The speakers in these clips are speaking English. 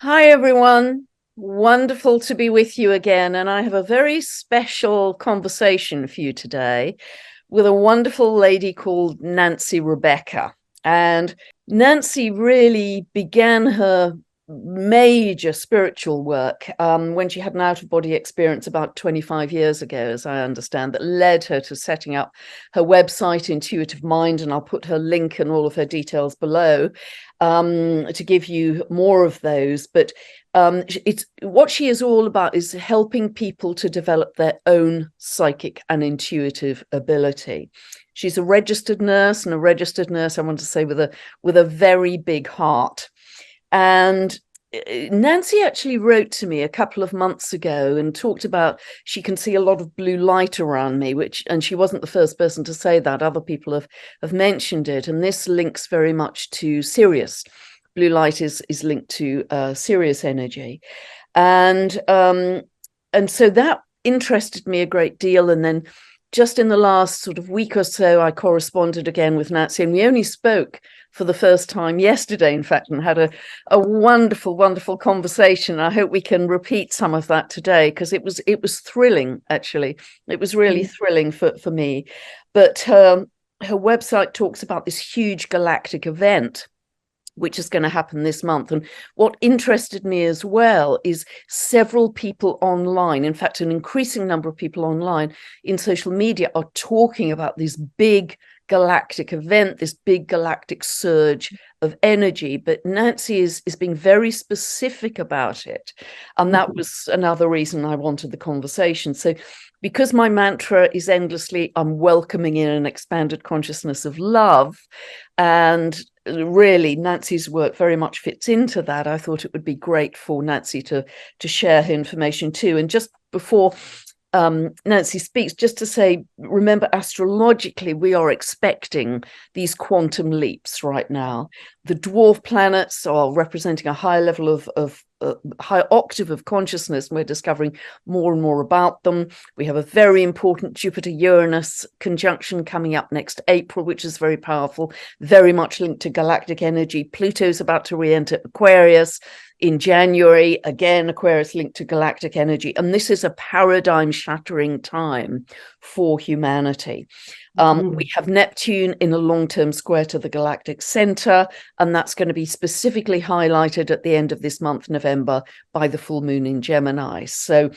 Hi, everyone. Wonderful to be with you again. And I have a very special conversation for you today with a wonderful lady called Nancy Rebecca. And Nancy really began her major spiritual work when she had an out-of-body experience about 25 years ago, as I understand, that led her to setting up her website, Intuitive Mind, and I'll put her link and all of her details below to give you more of those. But it's what she is all about is helping people to develop their own psychic and intuitive ability. She's a registered nurse, and a registered nurse, I want to say, with a very big heart. And Nancy actually wrote to me a couple of months ago and talked about she can see a lot of blue light around me, and she wasn't the first person to say that. Other people have mentioned it. And this links very much to Sirius. Blue light is linked to Sirius energy. And so that interested me a great deal. And then just in the last sort of week or so, I corresponded again with Nancy, and we only spoke for the first time yesterday, in fact, and had a wonderful, wonderful conversation. I hope we can repeat some of that today, because it was thrilling, actually. It was really thrilling for me. But her website talks about this huge galactic event which is going to happen this month. And what interested me as well is several people online, in fact, an increasing number of people online in social media are talking about this big galactic event, this big galactic surge of energy. But Nancy is being very specific about it. And that was another reason I wanted the conversation. So because my mantra is endlessly, I'm welcoming in an expanded consciousness of love, and really Nancy's work very much fits into that, I thought it would be great for Nancy to share her information too. And just before Nancy speaks, just to say, remember, astrologically, we are expecting these quantum leaps right now. The dwarf planets are representing a high level of high octave of consciousness, and we're discovering more and more about them. We have a very important Jupiter-Uranus conjunction coming up next April, which is very powerful, very much linked to galactic energy. Pluto's about to re-enter Aquarius in January, again, Aquarius linked to galactic energy. And this is a paradigm shattering time for humanity. We have Neptune in a long-term square to the galactic center, and that's going to be specifically highlighted at the end of this month, November, by the full moon in Gemini. So,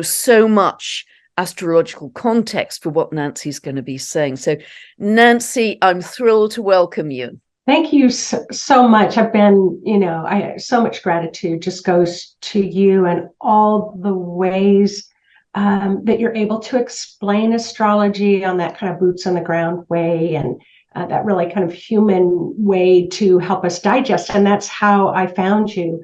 so much astrological context for what Nancy's going to be saying. So, Nancy, I'm thrilled to welcome you. Thank you so much. I've been, so much gratitude just goes to you and all the ways that you're able to explain astrology on that kind of boots on the ground way, and that really kind of human way to help us digest. And that's how I found you,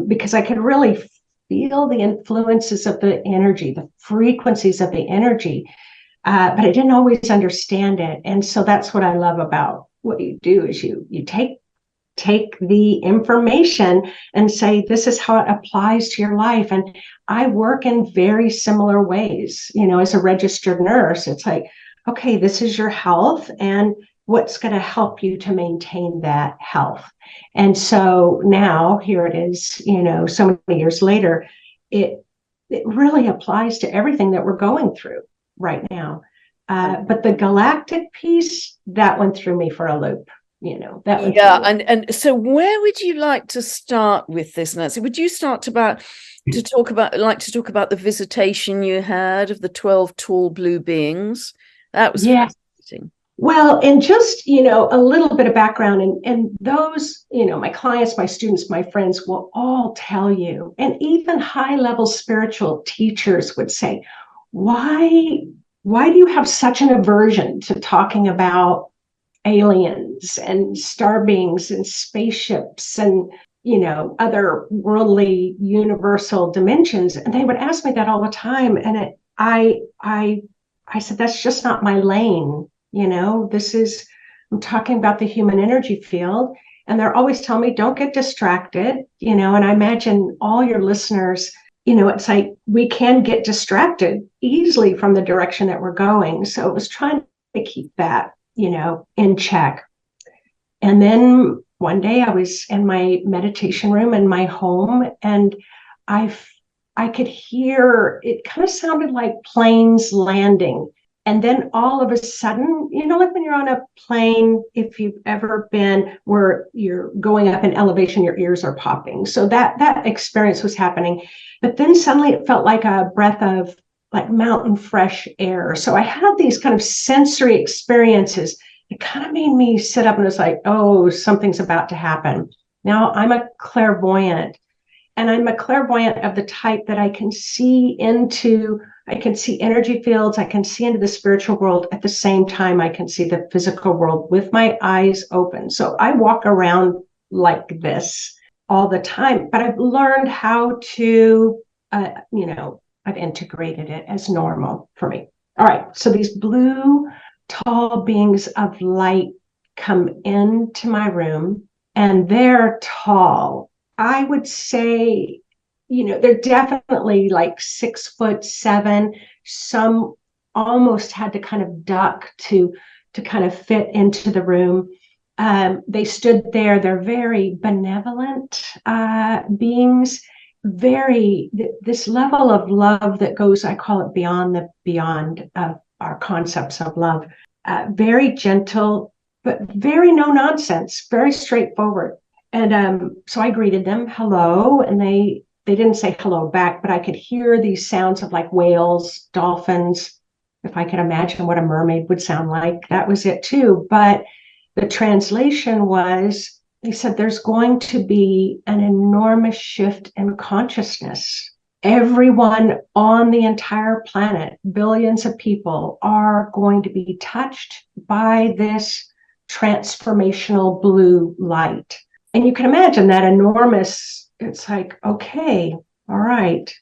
because I could really feel the influences of the energy, the frequencies of the energy, but I didn't always understand it. And so that's what I love about what you do is you take the information and say, this is how it applies to your life. And I work in very similar ways, as a registered nurse. It's like, okay, this is your health and what's going to help you to maintain that health. And so now here it is, so many years later, it really applies to everything that we're going through right now. But the galactic piece, that went through me for a loop, And so where would you like to start with this, Nancy? Would you start to talk about the visitation you had of the 12 tall blue beings? That was fascinating. Well, and just, a little bit of background, and those, my clients, my students, my friends will all tell you, and even high level spiritual teachers would say, why do you have such an aversion to talking about aliens and star beings and spaceships and, other worldly universal dimensions? And they would ask me that all the time. And I said, that's just not my lane. I'm talking about the human energy field. And they're always telling me, don't get distracted, and I imagine all your listeners, it's like we can get distracted easily from the direction that we're going. So it was trying to keep that, in check. And then one day I was in my meditation room in my home, and I I could hear, it kind of sounded like planes landing. And then all of a sudden, like when you're on a plane, if you've ever been where you're going up in elevation, your ears are popping. So that experience was happening. But then suddenly it felt like a breath of like mountain fresh air. So I had these kind of sensory experiences. It kind of made me sit up and was like, oh, something's about to happen. Now I'm a clairvoyant. And I'm a clairvoyant of the type that I can see energy fields, I can see into the spiritual world at the same time I can see the physical world with my eyes open. So I walk around like this all the time, but I've learned how to, I've integrated it as normal for me. All right, so these blue, tall beings of light come into my room, and they're tall. I would say, they're definitely like 6'7". Some almost had to kind of duck to kind of fit into the room. They stood there. They're very benevolent beings. This level of love that goes, I call it beyond of our concepts of love. Very gentle, but very no nonsense, very straightforward. And so I greeted them, hello, and they didn't say hello back, but I could hear these sounds of like whales, dolphins. If I could imagine what a mermaid would sound like, that was it too. But the translation was, they said, there's going to be an enormous shift in consciousness. Everyone on the entire planet, billions of people, are going to be touched by this transformational blue light. And you can imagine that enormous, it's like, okay, all right.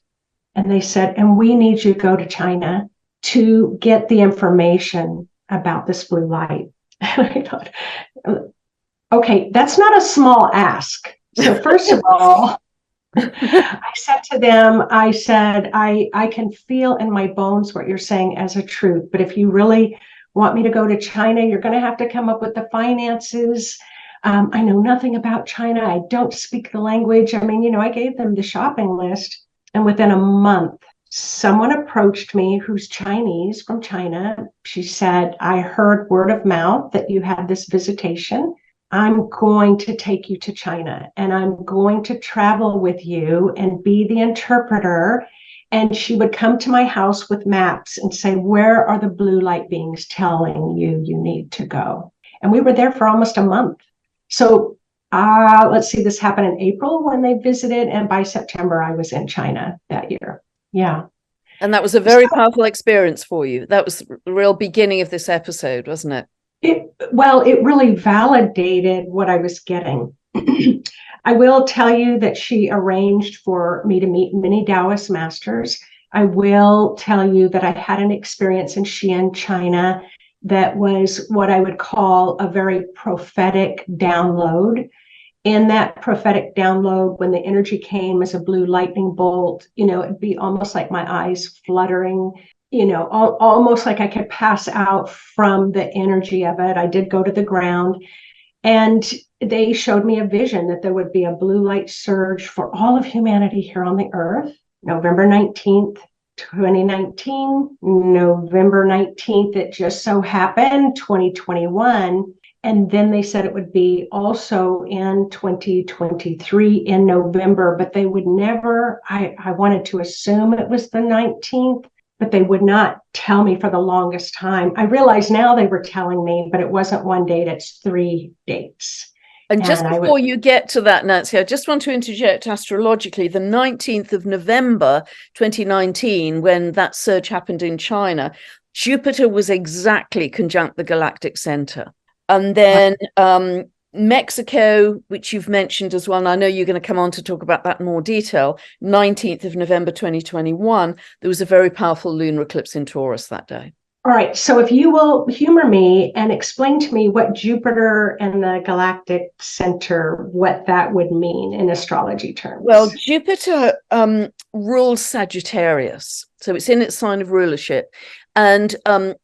And they said, and we need you to go to China to get the information about this blue light. And I thought, okay, that's not a small ask. So first of all, I said to them, I can feel in my bones what you're saying as a truth. But if you really want me to go to China, you're going to have to come up with the finances. I know nothing about China. I don't speak the language. I mean, I gave them the shopping list. And within a month, someone approached me who's Chinese from China. She said, I heard word of mouth that you had this visitation. I'm going to take you to China, and I'm going to travel with you and be the interpreter. And she would come to my house with maps and say, where are the blue light beings telling you need to go? And we were there for almost a month. So let's see, this happened in April when they visited, and by September I was in China that year. Yeah. And that was a very powerful experience for you. That was the real beginning of this episode, wasn't it? It really validated what I was getting. I will tell you that she arranged for me to meet many Taoist masters. I will tell you that I had an experience in Xi'an, China, that was what I would call a very prophetic download. In that prophetic download, when the energy came as a blue lightning bolt, it'd be almost like my eyes fluttering, almost like I could pass out from the energy of it. I did go to the ground, and they showed me a vision that there would be a blue light surge for all of humanity here on the earth, November 19th. 2019, November 19th, it just so happened, 2021. And then they said it would be also in 2023 in November, but they would never, I wanted to assume it was the 19th, but they would not tell me for the longest time. I realize now they were telling me, but it wasn't one date, it's 3 dates. And just before you get to that, Nancy, I just want to interject astrologically, the 19th of November, 2019, when that surge happened in China, Jupiter was exactly conjunct the galactic center. And then Mexico, which you've mentioned as well, and I know you're going to come on to talk about that in more detail, 19th of November, 2021, there was a very powerful lunar eclipse in Taurus that day. All right, so if you will humor me and explain to me what Jupiter and the galactic center, what that would mean in astrology terms. Well, Jupiter rules Sagittarius, so it's in its sign of rulership. And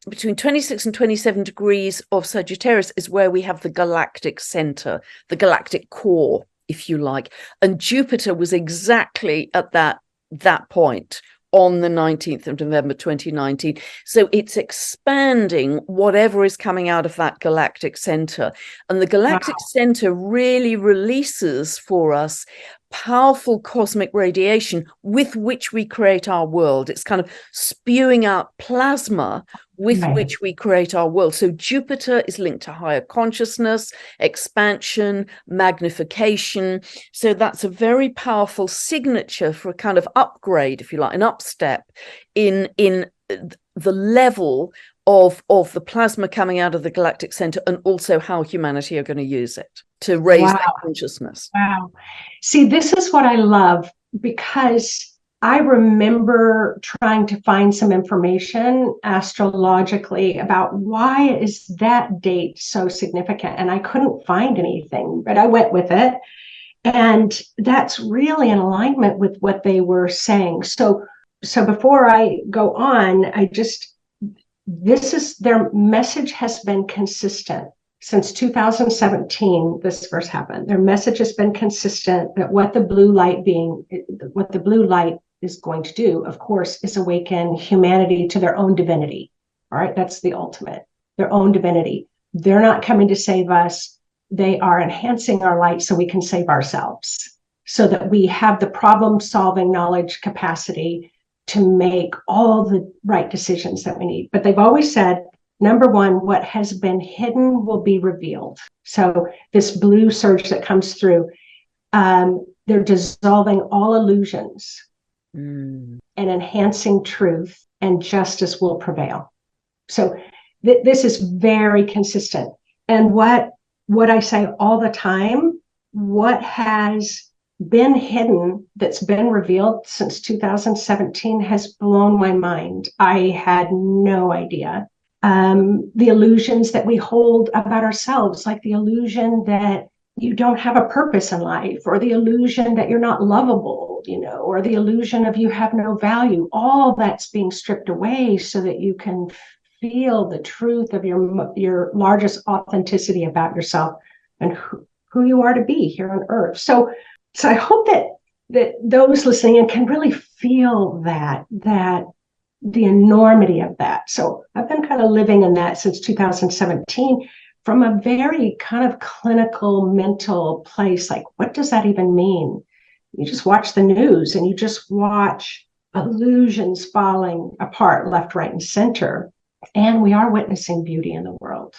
between 26 and 27 degrees of Sagittarius is where we have the galactic center, the galactic core, if you like. And Jupiter was exactly at that point on the 19th of November 2019. So it's expanding whatever is coming out of that galactic center. And the galactic center really releases for us powerful cosmic radiation with which we create our world. It's kind of spewing out plasma with which we create our world. So Jupiter is linked to higher consciousness, expansion, magnification. So that's a very powerful signature for a kind of upgrade, if you like, an upstep in the level of the plasma coming out of the galactic center, and also how humanity are going to use it to raise their consciousness. Wow. See, this is what I love, because I remember trying to find some information astrologically about why is that date so significant, and I couldn't find anything, but I went with it. And that's really in alignment with what they were saying. So before I go on, their message has been consistent since 2017. This first happened. Their message has been consistent that what the blue light is going to do, of course, is awaken humanity to their own divinity. All right, that's the ultimate, their own divinity. They're not coming to save us. They are enhancing our light so we can save ourselves, so that we have the problem-solving knowledge capacity to make all the right decisions that we need. But they've always said, number one, what has been hidden will be revealed. So this blue surge that comes through, they're dissolving all illusions and enhancing truth, and justice will prevail. So this is very consistent. And what I say all the time, what has been hidden that's been revealed since 2017 has blown my mind. I had no idea. The illusions that we hold about ourselves, like the illusion that you don't have a purpose in life, or the illusion that you're not lovable, or the illusion of you have no value, all that's being stripped away so that you can feel the truth of your largest authenticity about yourself and who you are to be here on earth. So I hope that those listening in can really feel that the enormity of that. So I've been kind of living in that since 2017 from a very kind of clinical mental place. Like, what does that even mean? You just watch the news and you just watch illusions falling apart left, right, and center. And we are witnessing beauty in the world.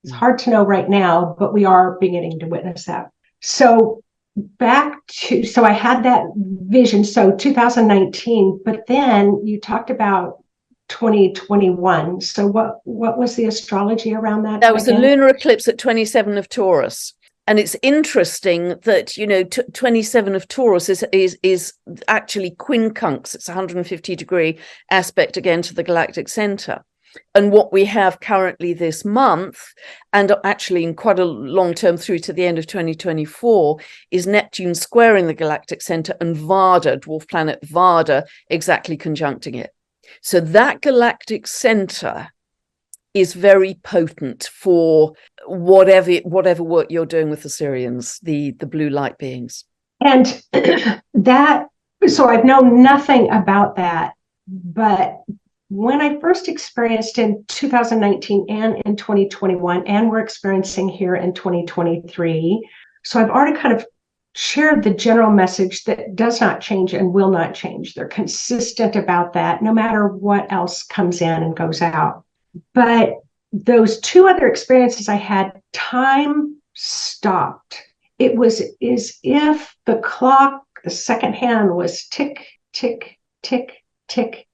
It's hard to know right now, but we are beginning to witness that. So I had that vision. So 2019, but then you talked about 2021. So what was the astrology around that? That was a lunar eclipse at 27 of Taurus. And it's interesting that, 27 of Taurus is actually quincunx. It's a 150-degree aspect again to the galactic center. And what we have currently this month, and actually in quite a long term through to the end of 2024, is Neptune squaring the galactic center and Vada, dwarf planet Vada, exactly conjuncting it. So that galactic center is very potent for whatever work you're doing with the Sirians, the blue light beings. And so I've known nothing about that, but when I first experienced in 2019 and in 2021, and we're experiencing here in 2023, so I've already kind of shared the general message that does not change and will not change. They're consistent about that, no matter what else comes in and goes out. But those two other experiences I had, time stopped. It was as if the clock, the second hand was tick, tick, tick, tick,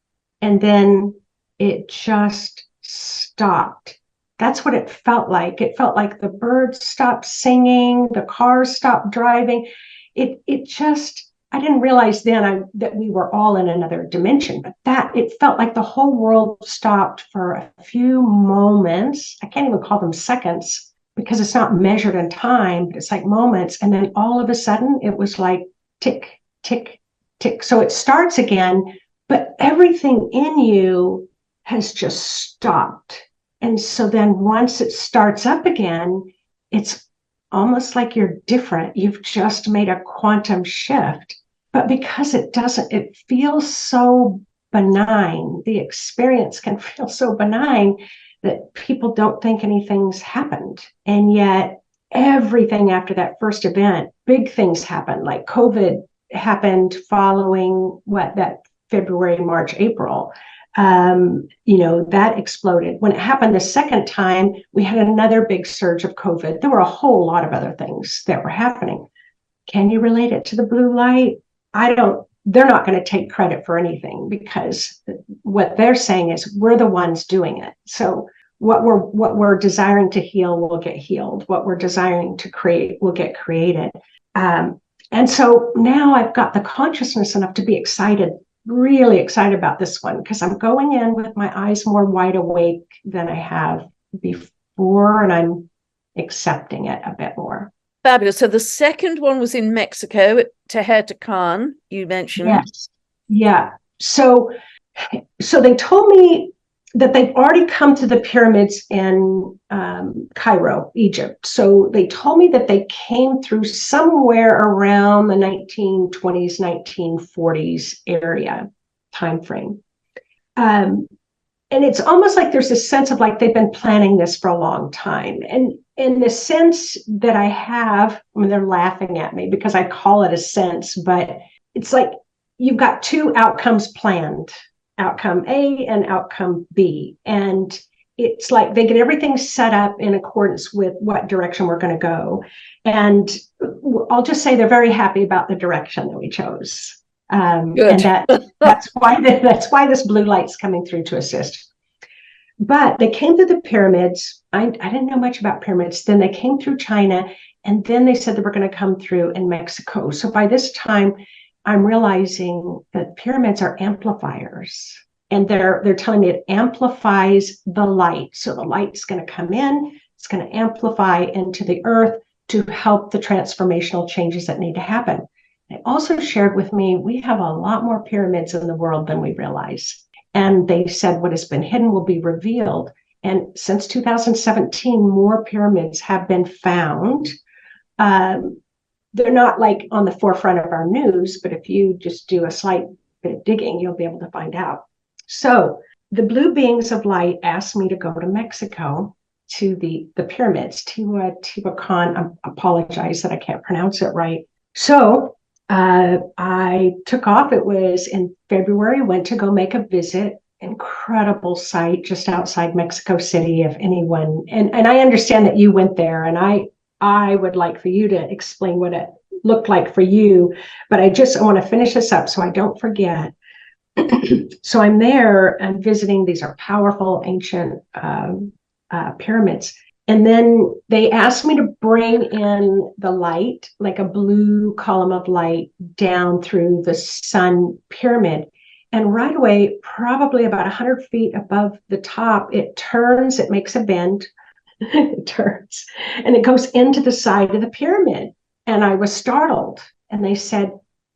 and then it just stopped. That's what it felt like. It felt like the birds stopped singing, the cars stopped driving. It just, I didn't realize then that we were all in another dimension, but it felt like the whole world stopped for a few moments. I can't even call them seconds because it's not measured in time, but it's like moments. And then all of a sudden it was like tick, tick, tick. So it starts again, but everything in you has just stopped. And so then once it starts up again, it's almost like you're different. You've just made a quantum shift. But because it doesn't, it feels so benign. The experience can feel so benign that people don't think anything's happened. And yet everything after that first event, big things happened, like COVID happened following that February, March, April. That exploded. When it happened the second time, we had another big surge of COVID. There were a whole lot of other things that were happening. Can you relate it to the blue light? They're not going to take credit for anything, because what they're saying is we're the ones doing it. So what we're desiring to heal will get healed. What we're desiring to create will get created. And so now I've got the consciousness enough to be excited, really excited about this one, because I'm going in with my eyes more wide awake than I have before, and I'm accepting it a bit more. Fabulous. So the second one was in Mexico at Tehuantepec, you mentioned. Yes. Yeah. So they told me that they've already come to the pyramids in Cairo, Egypt. So they told me that they came through somewhere around the 1920s, 1940s area time frame. And it's almost like there's a sense of like they've been planning this for a long time. And in the sense that I have, I mean, they're laughing at me because I call it a sense, but it's like you've got two outcomes planned, outcome A and outcome B. And it's like they get everything set up in accordance with what direction we're going to go. And I'll just say they're very happy about the direction that we chose. And that's why this blue light's coming through to assist. But they came through the pyramids. I didn't know much about pyramids. Then they came through China, and then they said they were going to come through in Mexico. So by this time, I'm realizing that pyramids are amplifiers, and they're telling me it amplifies the light. So the light's going to come in, it's going to amplify into the earth to help the transformational changes that need to happen. They also shared with me, we have a lot more pyramids in the world than we realize. And they said what has been hidden will be revealed. And since 2017, more pyramids have been found. They're not like on the forefront of our news, but if you just do a slight bit of digging, you'll be able to find out. So the blue beings of light asked me to go to Mexico to the pyramids, Tehuantepec. I apologize that I can't pronounce it right. So I took off. It was in February, went to go make a visit. Incredible site just outside Mexico City, if anyone, and I understand that you went there, and I would like for you to explain what it looked like for you, but I want to finish this up so I don't forget. So I'm there and visiting. These are powerful ancient pyramids. And then they asked me to bring in the light, like a blue column of light down through the sun pyramid. And right away, probably about 100 feet above the top, it turns, it makes a bend, it turns, and it goes into the side of the pyramid. And I was startled. And they said,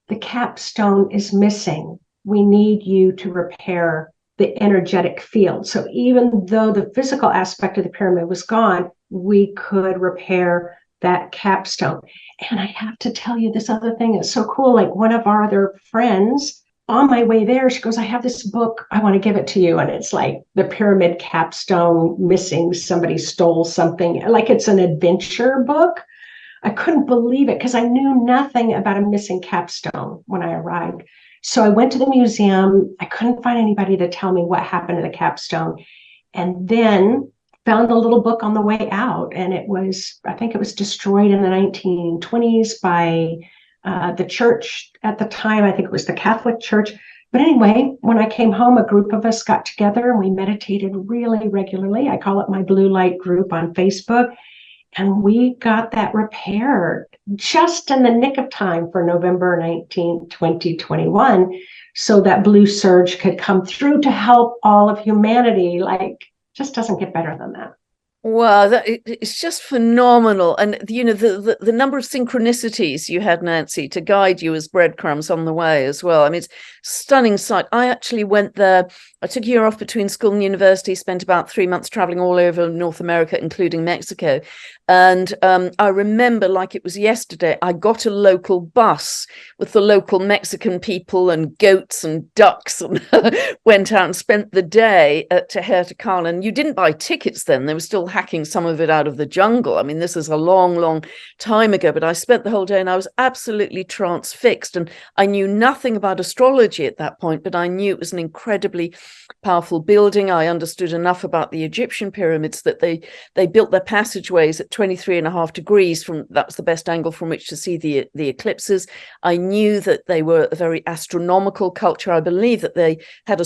the capstone is missing. We need you to repair the energetic field. So even though the physical aspect of the pyramid was gone, we could repair that capstone. And I have to tell you, this other thing is so cool. Like one of our other friends, on my way there, she goes, I have this book, I want to give it to you. And it's like the pyramid capstone missing, somebody stole something, like it's an adventure book. I couldn't believe it because I knew nothing about a missing capstone when I arrived. So I went to the museum. I couldn't find anybody to tell me what happened to the capstone. And then found a little book on the way out. And I think it was destroyed in the 1920s by the church at the time. I think it was the Catholic Church. But anyway, when I came home, a group of us got together and we meditated really regularly. I call it my blue light group on Facebook. And we got that repaired just in the nick of time for November 19, 2021, so that blue surge could come through to help all of humanity. Like, just doesn't get better than that. Wow, it's just phenomenal. And, the number of synchronicities you had, Nancy, to guide you as breadcrumbs on the way as well. I mean, it's stunning sight. I actually went there. I took a year off between school and university, spent about 3 months traveling all over North America, including Mexico. And I remember like it was yesterday, I got a local bus with the local Mexican people and goats and ducks and went out and spent the day at Tehertecan. And you didn't buy tickets then. They were still hacking some of it out of the jungle. I mean, this is a long, long time ago, but I spent the whole day and I was absolutely transfixed. And I knew nothing about astrology at that point, but I knew it was an incredibly powerful building. I understood enough about the Egyptian pyramids that they built their passageways at 23.5 degrees from, that was the best angle from which to see the eclipses. I knew that they were a very astronomical culture. I believe that they had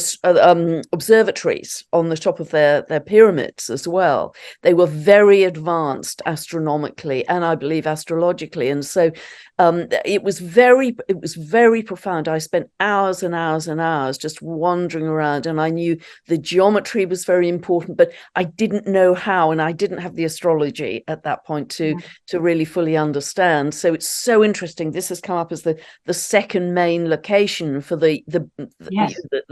observatories on the top of their pyramids as well. They were very advanced astronomically and I believe astrologically. And so it was very profound. I spent hours and hours and hours just wandering around, and I knew the geometry was very important, but I didn't know how, and I didn't have the astrology at that point to really fully understand. So it's so interesting. This has come up as the second main location for the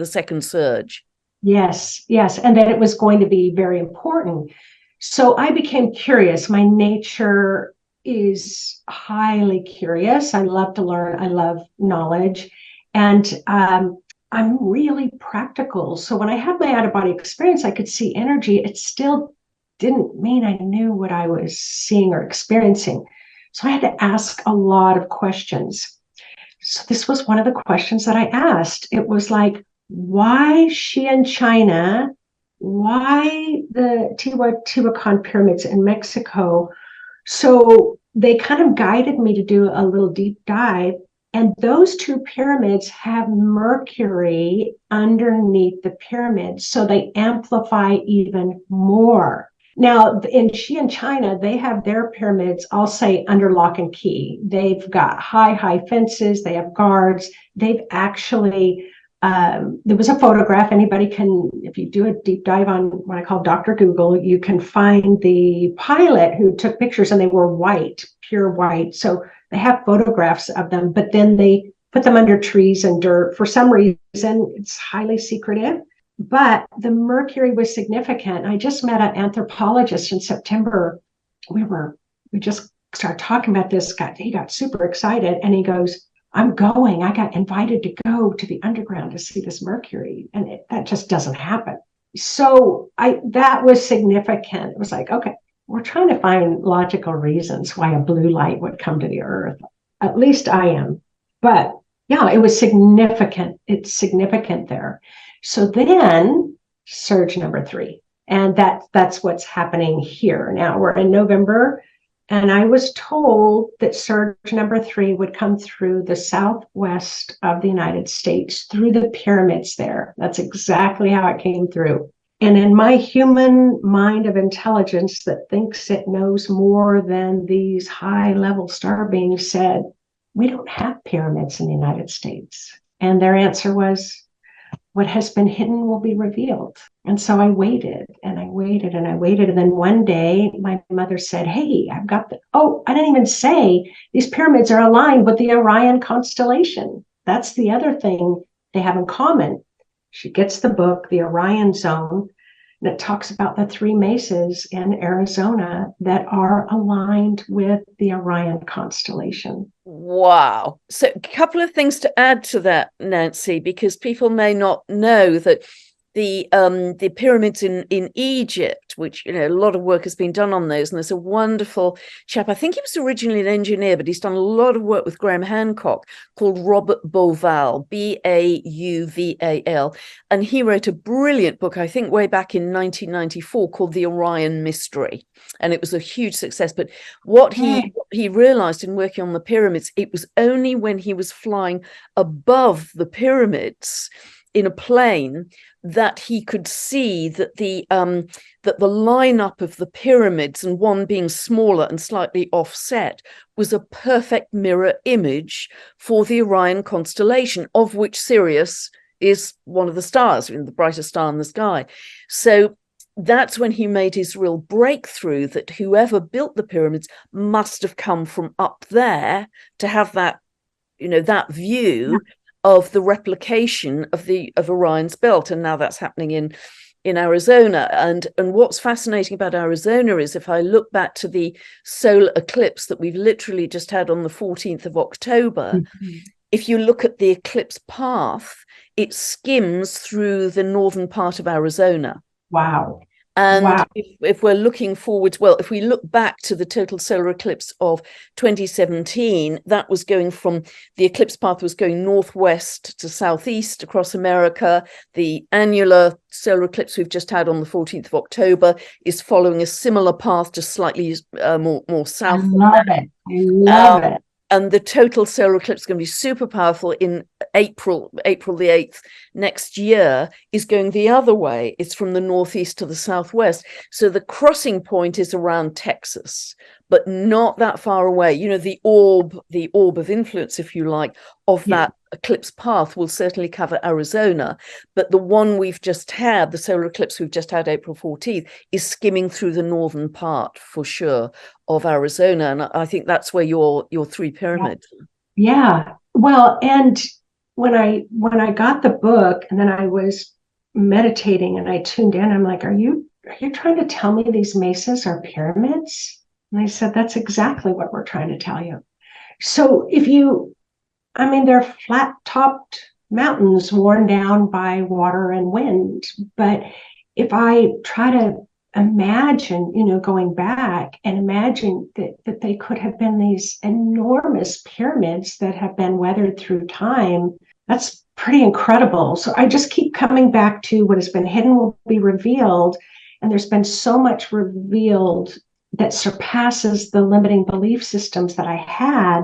second surge. Yes, yes, and that it was going to be very important. So I became curious. My nature is highly curious. I love to learn. I love knowledge. And I'm really practical. So when I had my out-of-body experience, I could see energy. It still didn't mean I knew what I was seeing or experiencing. So I had to ask a lot of questions. So this was one of the questions that I asked. It was like, why Xi'an, China? Why the Teotihuacan pyramids in Mexico? So they kind of guided me to do a little deep dive. And those two pyramids have Mercury underneath the pyramids, so they amplify even more. Now, in Xi'an, China, they have their pyramids, I'll say, under lock and key. They've got high fences. They have guards. They've actually there was a photograph. Anybody can, if you do a deep dive on what I call Dr. Google, you can find the pilot who took pictures, and they were white, pure white. So they have photographs of them, but then they put them under trees and dirt. For some reason, it's highly secretive. But the Mercury was significant. I just met an anthropologist in September. We just started talking about this. He got super excited, and he goes, I got invited to go to the underground to see this Mercury, and that just doesn't happen. So that was significant. It was like, okay, we're trying to find logical reasons why a blue light would come to the earth. At least I am. But yeah, it was significant. It's significant there. So then surge number 3, and that's what's happening here. Now we're in November. And I was told that surge number 3 would come through the southwest of the United States, through the pyramids there. That's exactly how it came through. And in my human mind of intelligence that thinks it knows more than these high-level star beings said, we don't have pyramids in the United States. And their answer was, what has been hidden will be revealed. And so I waited and I waited and I waited. And then one day my mother said, hey, I didn't even say these pyramids are aligned with the Orion constellation. That's the other thing they have in common. She gets the book, The Orion Zone, and it talks about the 3 mesas in Arizona that are aligned with the Orion constellation. Wow. So a couple of things to add to that, Nancy, because people may not know that the pyramids in Egypt, which, a lot of work has been done on those, and there's a wonderful chap, I think he was originally an engineer, but he's done a lot of work with Graham Hancock, called Robert Bauval, Bauval, and he wrote a brilliant book, I think way back in 1994, called The Orion Mystery, and it was a huge success. But what he realized in working on the pyramids, it was only when he was flying above the pyramids in a plane that he could see that the lineup of the pyramids, and one being smaller and slightly offset, was a perfect mirror image for the Orion constellation, of which Sirius is one of the stars, the brightest star in the sky. So that's when he made his real breakthrough that whoever built the pyramids must have come from up there to have that, that view of the replication of Orion's belt. And now that's happening in Arizona. And what's fascinating about Arizona is, if I look back to the solar eclipse that we've literally just had on the 14th of October, if you look at the eclipse path, it skims through the northern part of Arizona. Wow. And wow. if we're looking forward, well, if we look back to the total solar eclipse of 2017, that was going from, the eclipse path was going northwest to southeast across America. The annular solar eclipse we've just had on the 14th of October is following a similar path, just slightly more south. I love it. I love it. And the total solar eclipse is going to be super powerful in April the 8th next year, is going the other way. It's from the northeast to the southwest. So the crossing point is around Texas, but not that far away. The orb of influence, if you like, of that eclipse path will certainly cover Arizona. But the one we've just had, the solar eclipse we've just had, April 14th, is skimming through the northern part for sure of Arizona. And I think that's where your three pyramids. Yeah. Well, and when I got the book and then I was meditating and I tuned in, I'm like, are you trying to tell me these mesas are pyramids? And they said, that's exactly what we're trying to tell you. So they're flat-topped mountains worn down by water and wind. But if I try to imagine, going back and imagine that they could have been these enormous pyramids that have been weathered through time, that's pretty incredible. So I just keep coming back to what has been hidden will be revealed. And there's been so much revealed that surpasses the limiting belief systems that I had,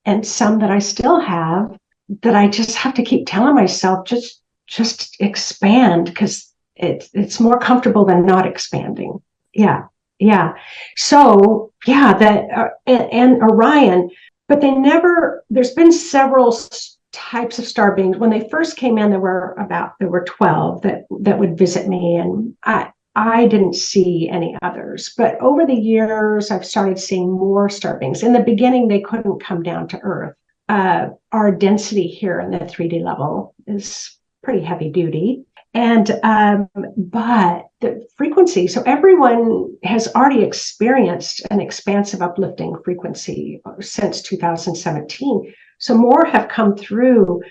and some that I still have, that I just have to keep telling myself, just expand, because it's more comfortable than not expanding. Yeah. So and Orion, but there's been several types of star beings. When they first came in, there were 12 that would visit me, and I didn't see any others. But over the years, I've started seeing more star beings. In the beginning, they couldn't come down to Earth. Our density here in the 3D level is pretty heavy duty. And but the frequency, so everyone has already experienced an expansive uplifting frequency since 2017. So more have come through.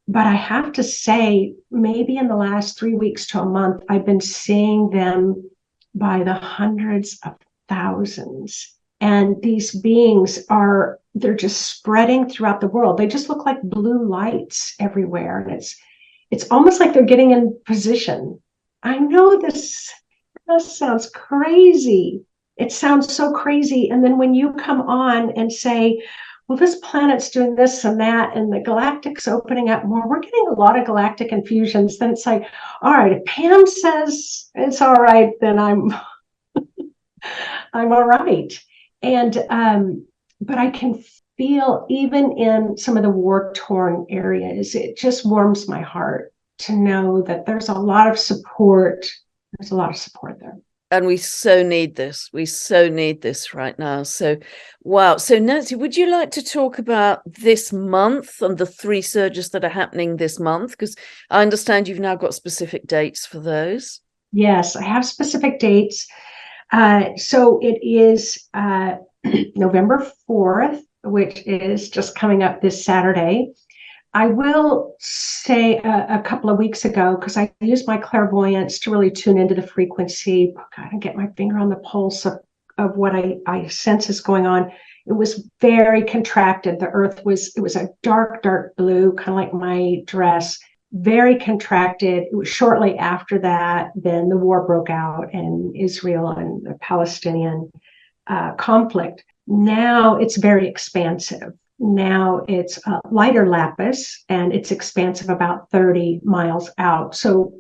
But I have to say, maybe in the last 3 weeks to a month, I've been seeing them by the hundreds of thousands. And these beings they're just spreading throughout the world. They just look like blue lights everywhere. And it's almost like they're getting in position. I know this sounds crazy. It sounds so crazy. And then when you come on and say, well, this planet's doing this and that, and the galactic's opening up more, we're getting a lot of galactic infusions. Then it's like, all right, if Pam says it's all right, then I'm all right. And but I can feel, even in some of the war-torn areas, it just warms my heart to know that there's a lot of support. There's a lot of support there. And we so need this. We so need this right now. So, wow. So, Nancy, would you like to talk about this month and the 3 surges that are happening this month? Because I understand you've now got specific dates for those. Yes, I have specific dates. So it is November 4th, which is just coming up this Saturday. I will say a couple of weeks ago, because I used my clairvoyance to really tune into the frequency, kind of get my finger on the pulse of what I sense is going on. It was very contracted. The earth it was a dark, dark blue, kind of like my dress, very contracted. It was shortly after that, then the war broke out in Israel and the Palestinian conflict. Now it's very expansive. Now it's lighter lapis, and it's expansive about 30 miles out. So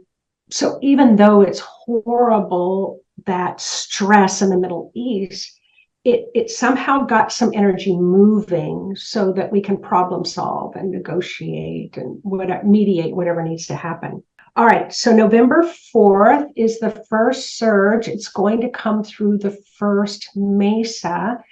even though it's horrible, that stress in the Middle East, it somehow got some energy moving so that we can problem solve and negotiate and mediate whatever needs to happen. All right. So November 4th is the first surge. It's going to come through the first mesa.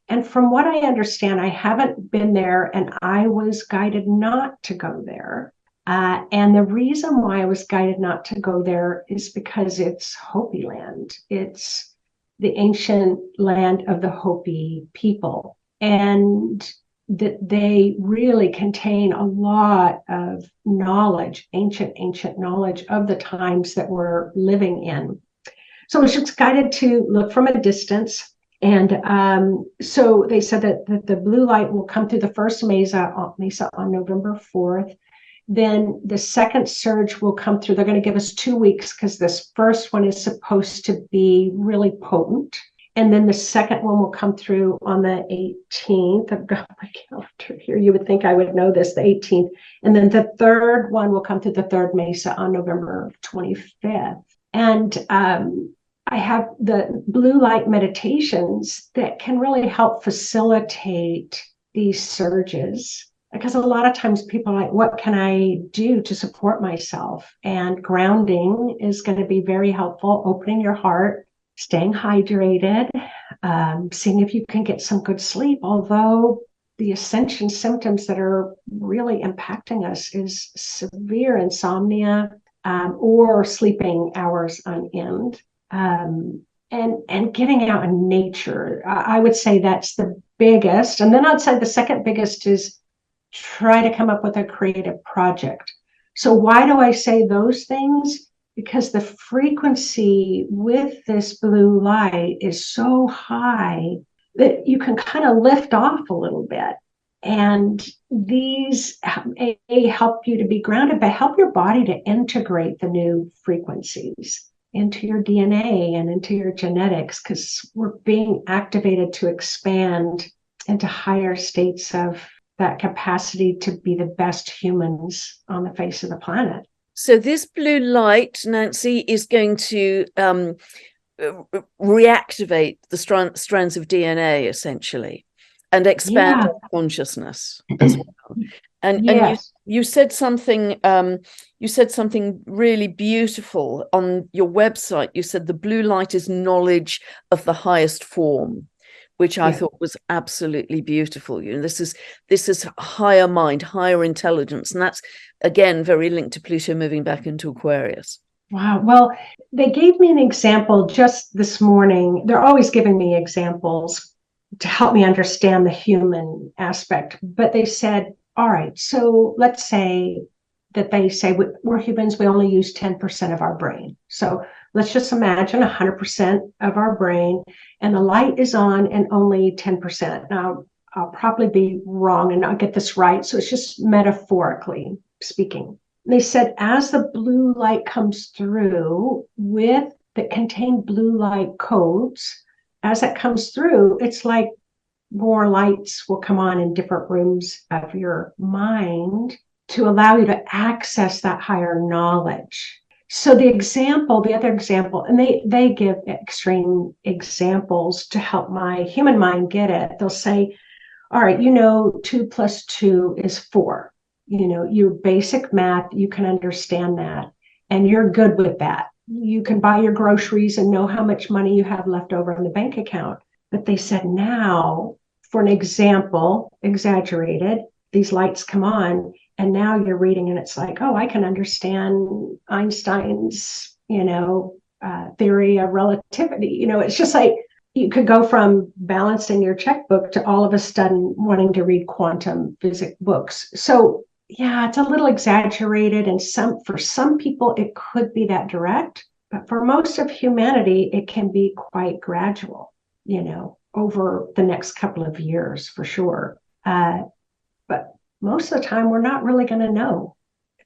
And from what I understand, I haven't been there and I was guided not to go there. And the reason why I was guided not to go there is because it's Hopi land. It's the ancient land of the Hopi people. And that they really contain a lot of knowledge, ancient knowledge of the times that we're living in. So I was just guided to look from a distance. And so they said that the blue light will come through the first mesa on November 4th. Then the second surge will come through. They're going to give us 2 weeks because this first one is supposed to be really potent. And then the second one will come through on the 18th. I've got my calendar here. You would think I would know this, the 18th. And then the third one will come through the third mesa on November 25th. And I have the blue light meditations that can really help facilitate these surges. Because a lot of times people are like, what can I do to support myself? And grounding is going to be very helpful, opening your heart, staying hydrated, seeing if you can get some good sleep. Although the ascension symptoms that are really impacting us is severe insomnia or sleeping hours on end. And getting out in nature. I would say that's the biggest. And then I'd say the second biggest is try to come up with a creative project. So why do I say those things? Because the frequency with this blue light is so high that you can kind of lift off a little bit. And these help you to be grounded, but help your body to integrate the new frequencies into your DNA and into your genetics, because we're being activated to expand into higher states of that capacity to be the best humans on the face of the planet. So this blue light, Nancy, is going to reactivate the strands of DNA, essentially, and expand our consciousness as well. And you said something really beautiful on your website. You said the blue light is knowledge of the highest form, which I thought was absolutely beautiful. You know, this is higher mind, higher intelligence, and that's again very linked to Pluto moving back into Aquarius. Wow. Well, they gave me an example just this morning. They're always giving me examples to help me understand the human aspect. But they said, all right, so let's say that they say we're humans, we only use 10% of our brain. So let's just imagine 100% of our brain, and the light is on and only 10%. Now, I'll probably be wrong and not get this right. So it's just metaphorically speaking. They said, as the blue light comes through that contain blue light codes, as that comes through, it's like more lights will come on in different rooms of your mind to allow you to access that higher knowledge. So the other example, and they give extreme examples to help my human mind get it. They'll say, all right, 2 + 2 is 4. Your basic math, you can understand that, and you're good with that. You can buy your groceries and know how much money you have left over in the bank account. But they said, now, for an example, exaggerated, these lights come on, and now you're reading and it's like, oh, I can understand Einstein's, theory of relativity. It's just like you could go from balancing your checkbook to all of a sudden wanting to read quantum physics books. So yeah, it's a little exaggerated, and for some people it could be that direct, but for most of humanity it can be quite gradual, over the next couple of years for sure. But most of the time we're not really going to know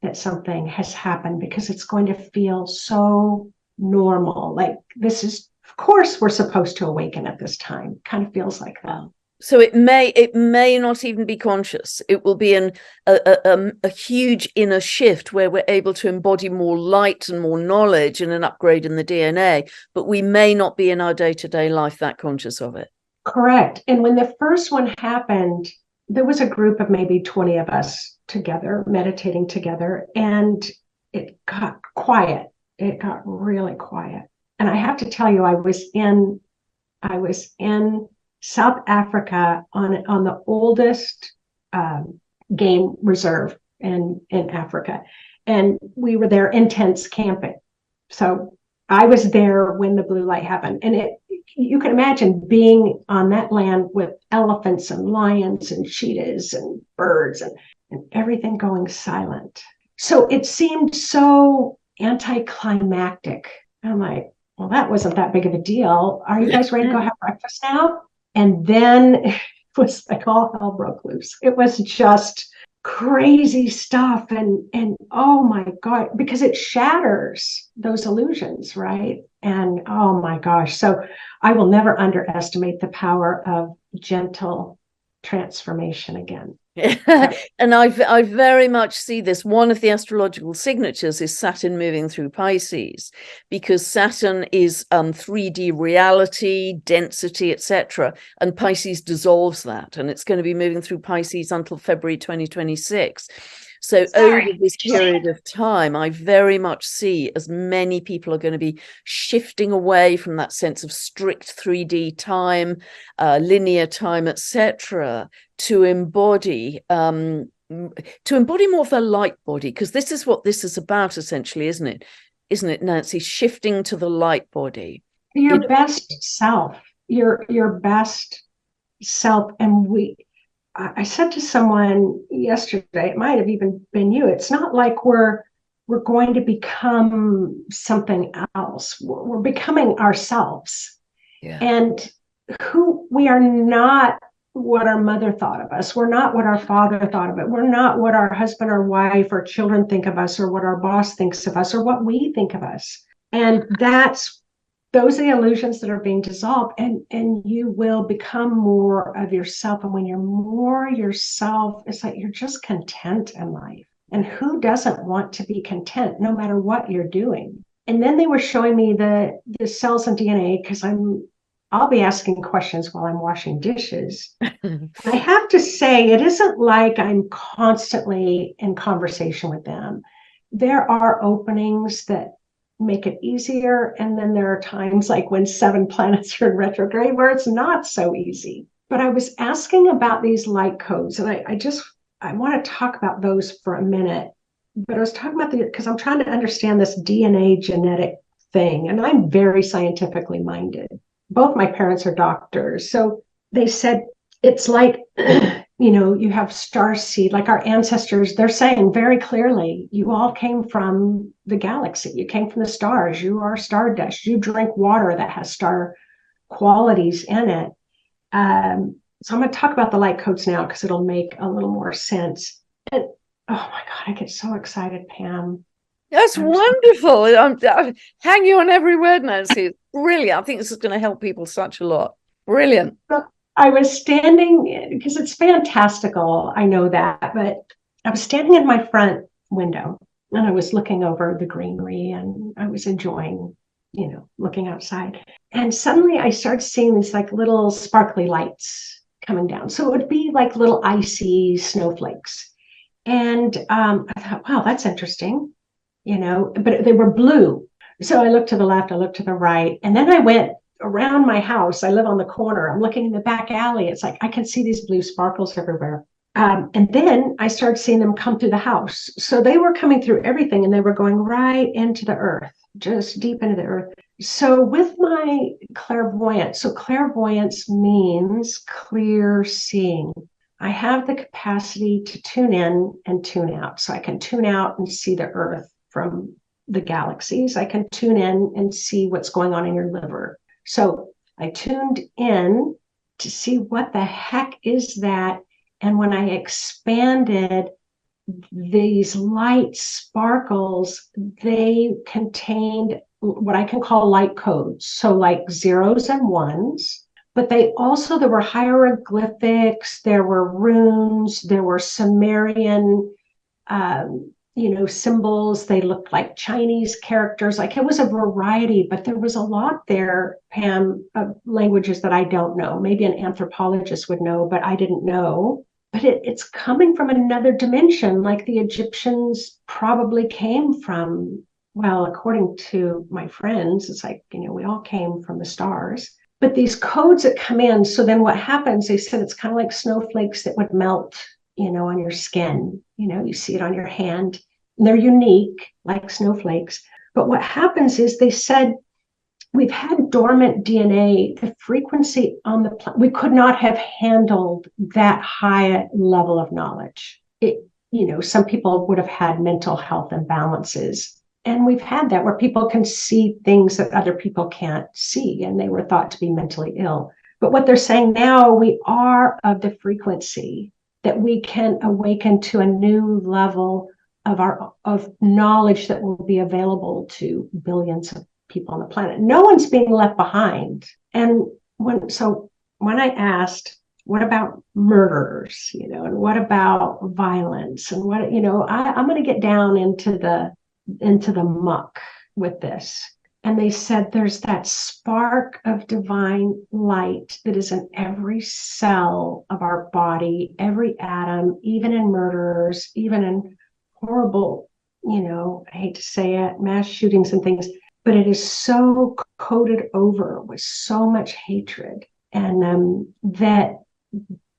that something has happened, because it's going to feel so normal. Like this is, of course, we're supposed to awaken at this time. Kind of feels like that. So it may not even be conscious. It will be a huge inner shift where we're able to embody more light and more knowledge and an upgrade in the DNA, but we may not be in our day-to-day life that conscious of it. Correct. And when the first one happened, there was a group of maybe 20 of us together, meditating together. And it got quiet. It got really quiet. And I have to tell you, I was in South Africa on the oldest game reserve in Africa. And we were there intense camping. So I was there when the blue light happened. And you can imagine being on that land with elephants and lions and cheetahs and birds and everything going silent. So it seemed so anticlimactic. I'm like, well, that wasn't that big of a deal. Are you guys ready to go have breakfast now? And then it was like all hell broke loose. It was just crazy stuff. And oh my God, because it shatters those illusions, right? And oh my gosh. So I will never underestimate the power of gentle transformation again. And I very much see this. One of the astrological signatures is Saturn moving through Pisces, because Saturn is 3D reality, density, etc. And Pisces dissolves that. And it's going to be moving through Pisces until February 2026. So over this period of time, I very much see as many people are going to be shifting away from that sense of strict 3D time, linear time, etc., to embody more of their light body, because this is what this is about, essentially, isn't it? Isn't it, Nancy? Shifting to the light body, your best self, your best self. And I said to someone yesterday, it might have even been you, it's not like we're going to become something else. We're becoming ourselves. Yeah. And we are not what our mother thought of us. We're not what our father thought of it. We're not what our husband or wife or children think of us, or what our boss thinks of us, or what we think of us. And those are the illusions that are being dissolved, and you will become more of yourself. And when you're more yourself, it's like you're just content in life. And who doesn't want to be content no matter what you're doing? And then they were showing me the cells and DNA, because I'll be asking questions while I'm washing dishes. I have to say, it isn't like I'm constantly in conversation with them. There are openings that make it easier. And then there are times like when 7 planets are in retrograde where it's not so easy. But I was asking about these light codes, and I want to talk about those for a minute. But I was talking about because I'm trying to understand this DNA genetic thing, and I'm very scientifically minded. Both my parents are doctors. So they said it's like, you have star seed, like our ancestors, they're saying very clearly, you all came from the galaxy. You came from the stars. You are stardust. You drink water that has star qualities in it. So I'm going to talk about the light codes now, because it'll make a little more sense. And oh my God, I get so excited, Pam. That's wonderful. I'm hang you on every word, Nancy. It's brilliant. I think this is going to help people such a lot. Brilliant. I was standing, because it's fantastical, I know that, but I was standing in my front window, and I was looking over the greenery, and I was enjoying, looking outside. And suddenly I started seeing these like little sparkly lights coming down. So it would be like little icy snowflakes. And I thought, wow, that's interesting, but they were blue. So I looked to the left, I looked to the right, and then I went around my house. I live on the corner. I'm looking in the back alley. It's like I can see these blue sparkles everywhere. And then I started seeing them come through the house. So they were coming through everything, and they were going right into the earth, just deep into the earth. So with my clairvoyance, so clairvoyance means clear seeing. I have the capacity to tune in and tune out. So I can tune out and see the earth from the galaxies. I can tune in and see what's going on in your liver. So I tuned in to see what the heck is that. And when I expanded, these light sparkles, they contained what I can call light codes. So like zeros and ones, but there were hieroglyphics, there were runes, there were Sumerian, symbols. They looked like Chinese characters. Like, it was a variety, but there was a lot there, Pam, of languages that I don't know. Maybe an anthropologist would know, but I didn't know. but it's coming from another dimension, like the Egyptians probably came from, well, according to my friends, it's like, we all came from the stars. But these codes that come in, so then what happens, they said it's kind of like snowflakes that would melt, on your skin. You see it on your hand. And they're unique, like snowflakes. But what happens is they said, we've had dormant DNA, the frequency on the planet, we could not have handled that high level of knowledge. Some people would have had mental health imbalances. And we've had that where people can see things that other people can't see, and they were thought to be mentally ill. But what they're saying now, we are of the frequency that we can awaken to a new level of knowledge that will be available to billions of people on the planet. No one's being left behind. And when I asked, what about murderers, and what about violence, and what, I'm going to get down into the muck with this. And they said there's that spark of divine light that is in every cell of our body, every atom, even in murderers, even in horrible, I hate to say it, mass shootings and things, but it is so coated over with so much hatred, and that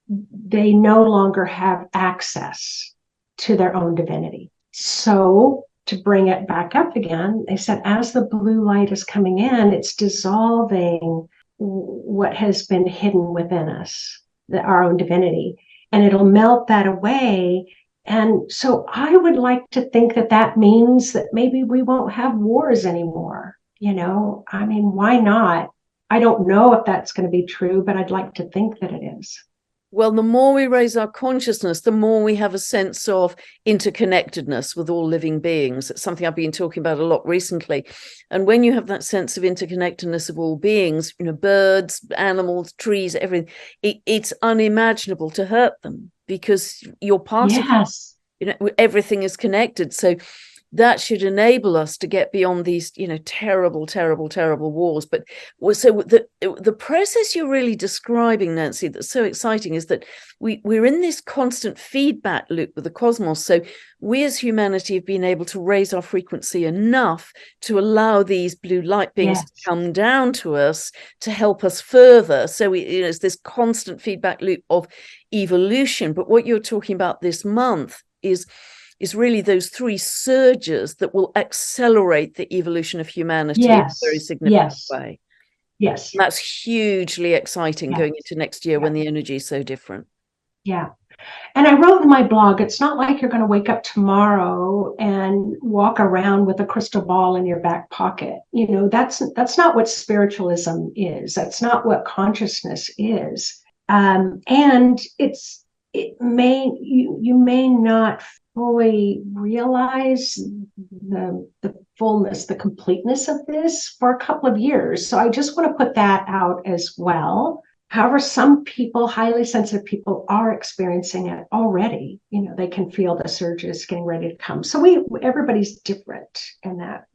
they no longer have access to their own divinity. So to bring it back up again, they said, as the blue light is coming in, it's dissolving what has been hidden within us, our own divinity, and it'll melt that away. And so I would like to think that means that maybe we won't have wars anymore. Why not? I don't know if that's going to be true, but I'd like to think that it is. Well, the more we raise our consciousness, the more we have a sense of interconnectedness with all living beings. It's something I've been talking about a lot recently. And when you have that sense of interconnectedness of all beings, birds, animals, trees, everything, it's unimaginable to hurt them because you're part yes. of, everything is connected. So that should enable us to get beyond these, terrible, terrible, terrible wars. But so the process you're really describing, Nancy, that's so exciting is that we're in this constant feedback loop with the cosmos. So we as humanity have been able to raise our frequency enough to allow these blue light beings to come down to us to help us further. So it's this constant feedback loop of evolution. But what you're talking about this month is really those three surges that will accelerate the evolution of humanity in a very significant way. Yes. And that's hugely exciting going into next year when the energy is so different. Yeah. And I wrote in my blog, it's not like you're going to wake up tomorrow and walk around with a crystal ball in your back pocket. That's not what spiritualism is. That's not what consciousness is. And you may not fully realize the fullness, the completeness of this for a couple of years. So I just want to put that out as well. However, some people, highly sensitive people, are experiencing it already. They can feel the surges getting ready to come. So everybody's different in that.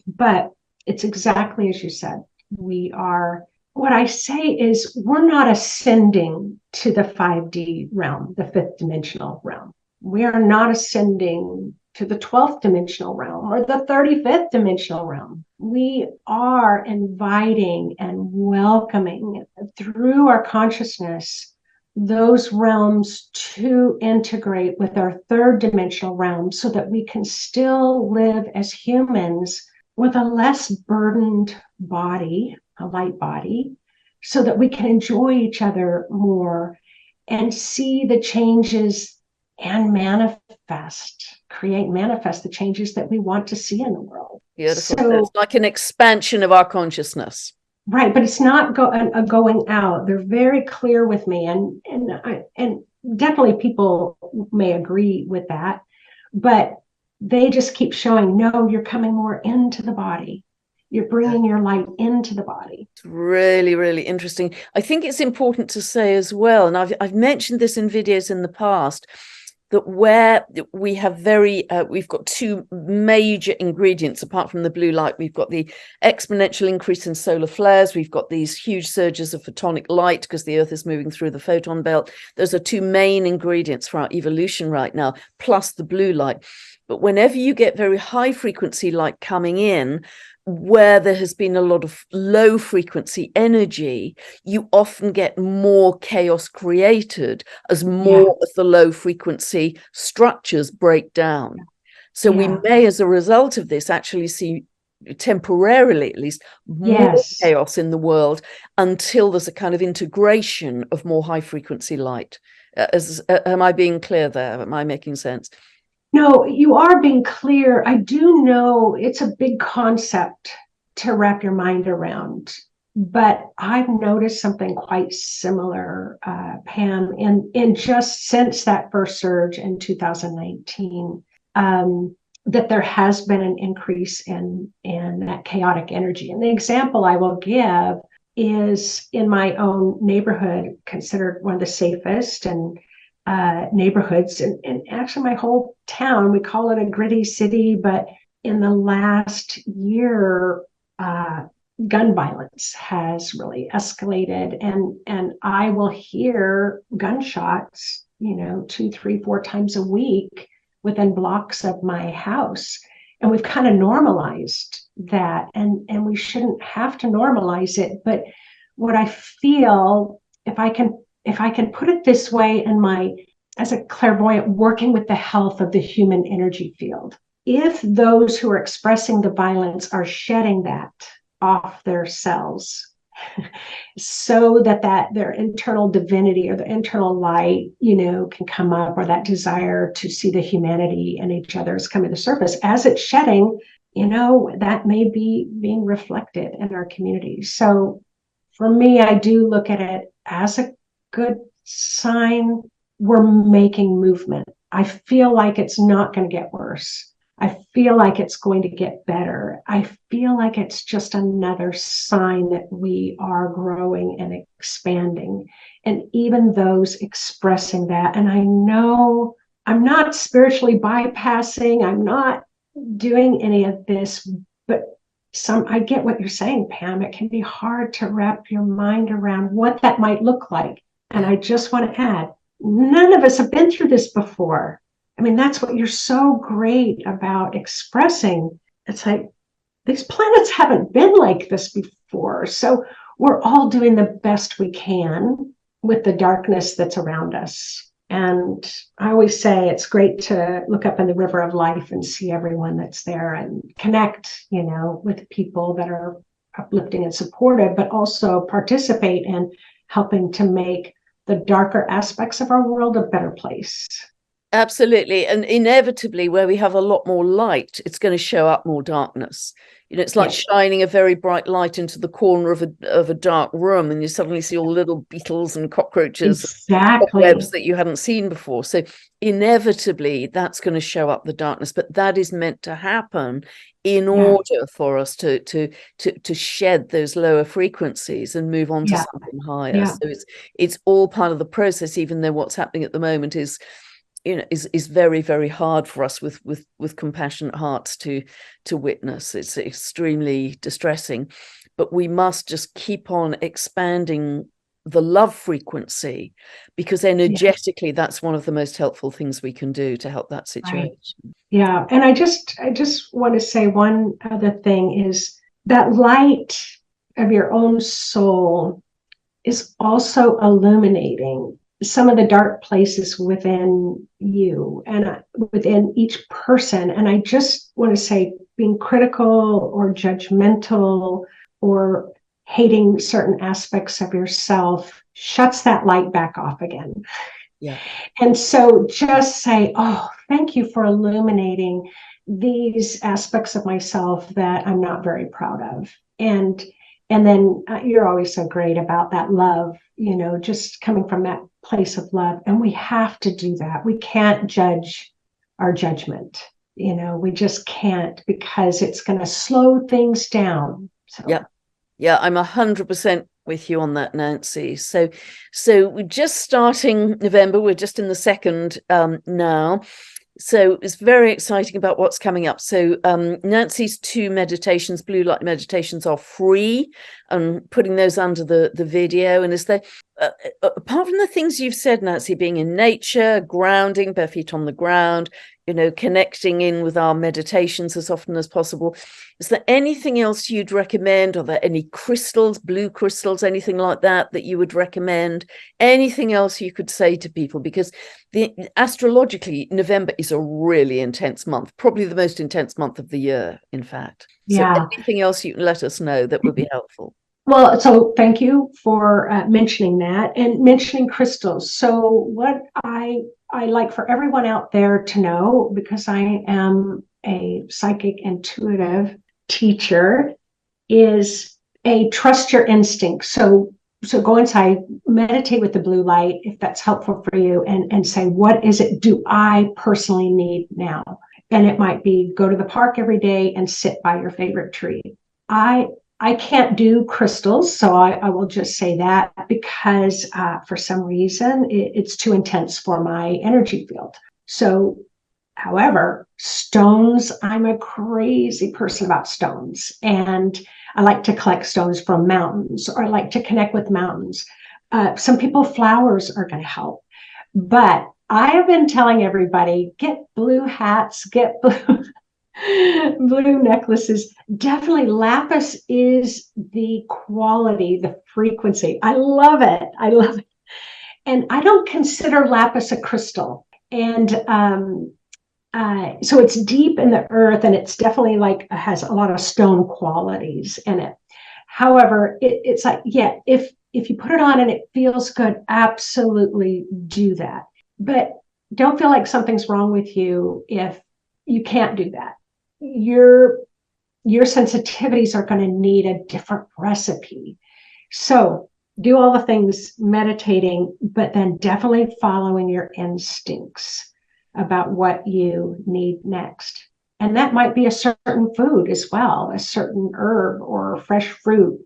But it's exactly as you said. What I say is we're not ascending to the 5D realm, the fifth dimensional realm. We are not ascending to the 12th dimensional realm or the 35th dimensional realm. We are inviting and welcoming through our consciousness those realms to integrate with our third dimensional realm so that we can still live as humans with a less burdened body, a light body, so that we can enjoy each other more and see the changes and manifest the changes that we want to see in the world. Beautiful. So it's like an expansion of our consciousness. Right, but it's not going out. They're very clear with me, and definitely people may agree with that, but they just keep showing, no, you're coming more into the body. You're bringing your light into the body. It's really, really interesting. I think it's important to say as well, and I've mentioned this in videos in the past, that where we have we've got two major ingredients apart from the blue light. We've got the exponential increase in solar flares. We've got these huge surges of photonic light because the Earth is moving through the photon belt. Those are two main ingredients for our evolution right now, plus the blue light. But whenever you get very high frequency light coming in, where there has been a lot of low frequency energy, you often get more chaos created as more of the low frequency structures break down. So we may, as a result of this, actually see, temporarily at least, more chaos in the world until there's a kind of integration of more high frequency light. Am I being clear there? Am I making sense? No, you are being clear. I do know it's a big concept to wrap your mind around, but I've noticed something quite similar, Pam, in just since that first surge in 2019, that there has been an increase in that chaotic energy. And the example I will give is in my own neighborhood, considered one of the safest and neighborhoods, and actually my whole town. We call it a gritty city, but in the last year, gun violence has really escalated, and I will hear gunshots, 2, 3, 4 times a week within blocks of my house. And we've kind of normalized that, and we shouldn't have to normalize it. But what I feel, if I can put it this way, as a clairvoyant, working with the health of the human energy field, if those who are expressing the violence are shedding that off their cells, so that their internal divinity or the internal light, can come up, or that desire to see the humanity in each other is coming to the surface, as it's shedding, that may be being reflected in our community. So for me, I do look at it as a good sign. We're making movement. I feel like it's not going to get worse. I feel like it's going to get better. I feel like it's just another sign that we are growing and expanding. And even those expressing that, and I know I'm not spiritually bypassing, I'm not doing any of this, but I get what you're saying, Pam. It can be hard to wrap your mind around what that might look like. And I just want to add, none of us have been through this before. I mean, that's what you're so great about expressing. It's like, these planets haven't been like this before. So we're all doing the best we can with the darkness that's around us. And I always say it's great to look up in the river of life and see everyone that's there and connect, with people that are uplifting and supportive, but also participate in helping to make the darker aspects of our world a better place. Absolutely. And inevitably, where we have a lot more light, it's going to show up more darkness. It's like shining a very bright light into the corner of a dark room, and you suddenly see all the little beetles and cockroaches, webs that you hadn't seen before. So inevitably, that's going to show up the darkness. But that is meant to happen in order for us to shed those lower frequencies and move on to something higher. So it's all part of the process, even though what's happening at the moment is very, very hard for us with compassionate hearts to witness. It's extremely distressing, but we must just keep on expanding the love frequency, because energetically that's one of the most helpful things we can do to help that situation. Right. Yeah. And I just want to say one other thing is that light of your own soul is also illuminating some of the dark places within you and within each person. And I just want to say, being critical or judgmental or hating certain aspects of yourself shuts that light back off again. Yeah. And so just say, oh, thank you for illuminating these aspects of myself that I'm not very proud of. And then you're always so great about that love, just coming from that place of love. And we have to do that. We can't judge our judgment. We just can't, because it's going to slow things down. So. Yeah. I'm 100% with you on that, Nancy. So we're just starting November. We're just in the second now. So it's very exciting about what's coming up. So Nancy's 2 meditations, blue light meditations, are free. And putting those under the video. And is there, apart from the things you've said, Nancy, being in nature, grounding, bare feet on the ground, connecting in with our meditations as often as possible, is there anything else you'd recommend? Are there any crystals, blue crystals, anything like that you would recommend? Anything else you could say to people? Because astrologically, November is a really intense month, probably the most intense month of the year, in fact. Yeah. So anything else you can let us know that would be helpful? Well, so thank you for mentioning that and mentioning crystals. So what I like for everyone out there to know, because I am a psychic intuitive teacher, is trust your instinct. So go inside, meditate with the blue light, if that's helpful for you, and say, what is it do I personally need now? And it might be go to the park every day and sit by your favorite tree. I can't do crystals, so I will just say that, because for some reason it's too intense for my energy field. So, however, stones, I'm a crazy person about stones, and I like to collect stones from mountains, or I like to connect with mountains. Some people, flowers are going to help, but I have been telling everybody, get blue hats, get blue necklaces. Definitely lapis is the quality, the frequency. I love it. And I don't consider lapis a crystal. And so it's deep in the earth, and it's definitely has a lot of stone qualities in it. However, it's like, yeah, if you put it on and it feels good, absolutely do that. But don't feel like something's wrong with you if you can't do that. Your sensitivities are going to need a different recipe. So do all the things, meditating, but then definitely following your instincts about what you need next. And that might be a certain food as well, a certain herb or fresh fruit,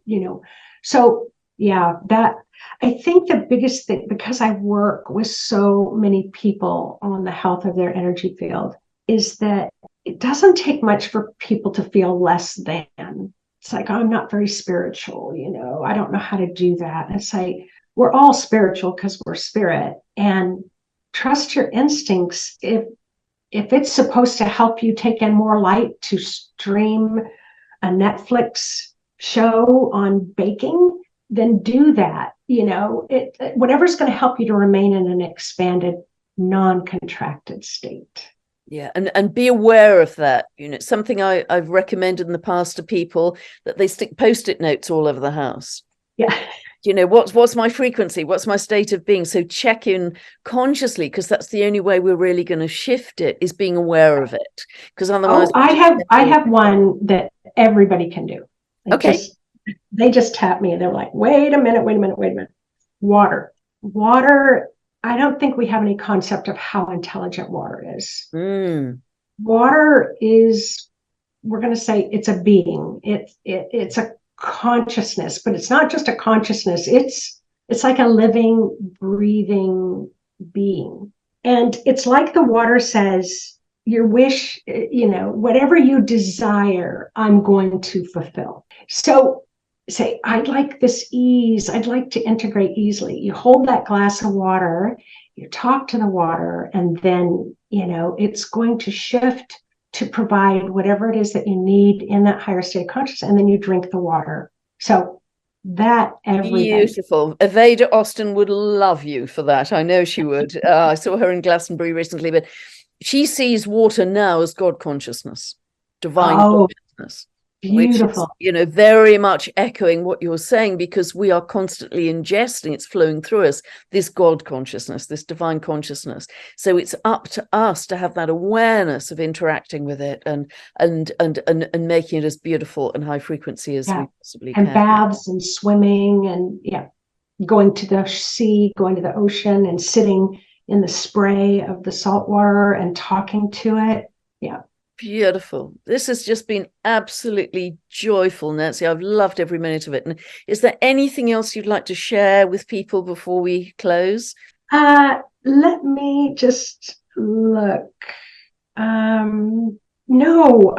So yeah, that I think the biggest thing, because I work with so many people on the health of their energy field, is that it doesn't take much for people to feel less than. It's like, I'm not very spiritual, I don't know how to do that. And it's like, we're all spiritual because we're spirit, and trust your instincts. If it's supposed to help you take in more light to stream a Netflix show on baking, then do that. Whatever's going to help you to remain in an expanded, non-contracted state. Yeah, and be aware of that. Something I've recommended in the past to people, that they stick Post-it notes all over the house. Yeah. What's my frequency? What's my state of being? So check in consciously, because that's the only way we're really going to shift it, is being aware of it. Because otherwise, I have one that everybody can do. They just tap me and they're like, wait a minute. Water. I don't think we have any concept of how intelligent water is. Water is, we're going to say, it's a being. It's a consciousness, but it's not just a consciousness. It's like a living, breathing being. And it's like the water says, your wish, whatever you desire, I'm going to fulfill. So say, I'd like this ease. I'd like to integrate easily. You hold that glass of water, you talk to the water, and then, it's going to shift to provide whatever it is that you need in that higher state of consciousness. And then you drink the water. So that beautiful. Aveda Austin would love you for that. I know she would. I saw her in Glastonbury recently, but she sees water now as God consciousness, divine consciousness. Beautiful. Which is, very much echoing what you're saying, because we are constantly ingesting, it's flowing through us, this God consciousness, this divine consciousness. So it's up to us to have that awareness of interacting with it and making it as beautiful and high frequency as we possibly can. And baths and swimming and going to the sea, going to the ocean and sitting in the spray of the salt water and talking to it. Yeah. Beautiful. This has just been absolutely joyful, Nancy. I've loved every minute of it. And is there anything else you'd like to share with people before we close? Let me just look. No,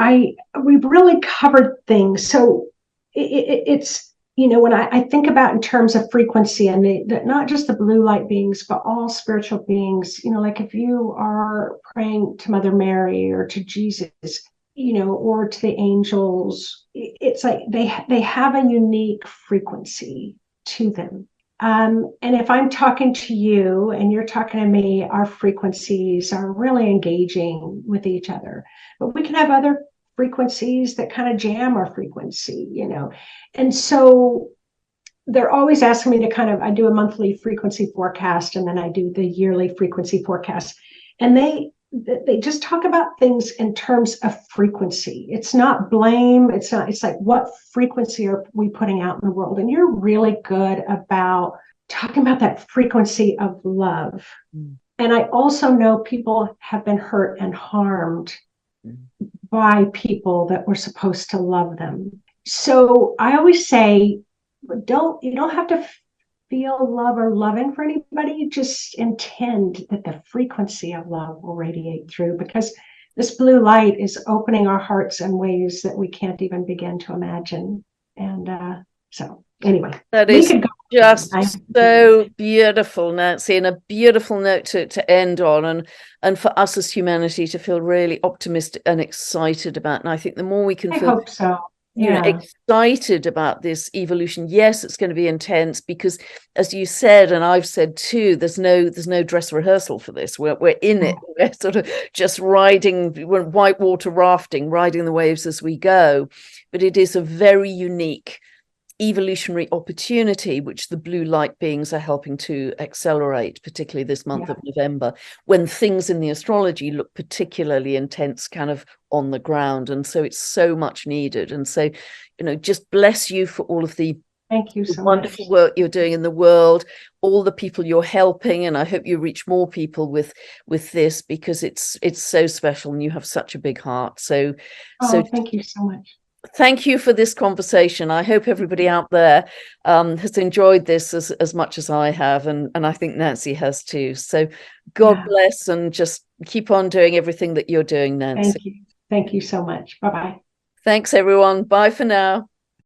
we've really covered things. So it's, when I think about in terms of frequency and not just the blue light beings, but all spiritual beings, like if you are praying to Mother Mary or to Jesus, or to the angels, it's like they have a unique frequency to them. And if I'm talking to you and you're talking to me, our frequencies are really engaging with each other. But we can have other frequencies that kind of jam our frequency. And so they're always asking me to I do a monthly frequency forecast and then I do the yearly frequency forecast. And they just talk about things in terms of frequency. It's not blame. It's like, what frequency are we putting out in the world? And you're really good about talking about that frequency of love. And I also know people have been hurt and harmed by people that were supposed to love them. So I always say, you don't have to feel love or loving for anybody. Just intend that the frequency of love will radiate through, because this blue light is opening our hearts in ways that we can't even begin to imagine. And so anyway, that is just so beautiful, Nancy, and a beautiful note to end on, and for us as humanity to feel really optimistic and excited about. And I think the more we can feel, hope so. Yeah. Excited about this evolution. Yes, it's going to be intense because, as you said, and I've said too, there's no dress rehearsal for this. We're in it. We're sort of just we're whitewater rafting, riding the waves as we go. But it is a very unique evolutionary opportunity which the blue light beings are helping to accelerate, particularly this month of November, when things in the astrology look particularly intense kind of on the ground. And so it's so much needed. And so, just bless you for all of the thank you so wonderful much. work you're doing in the world, all the people you're helping, and I hope you reach more people with this, because it's so special and you have such a big heart. So thank you so much. Thank you for this conversation. I hope everybody out there has enjoyed this as much as I have, and I think Nancy has too. So God bless, and just keep on doing everything that you're doing, Nancy. Thank you. Thank you so much. Bye-bye. Thanks, everyone. Bye for now.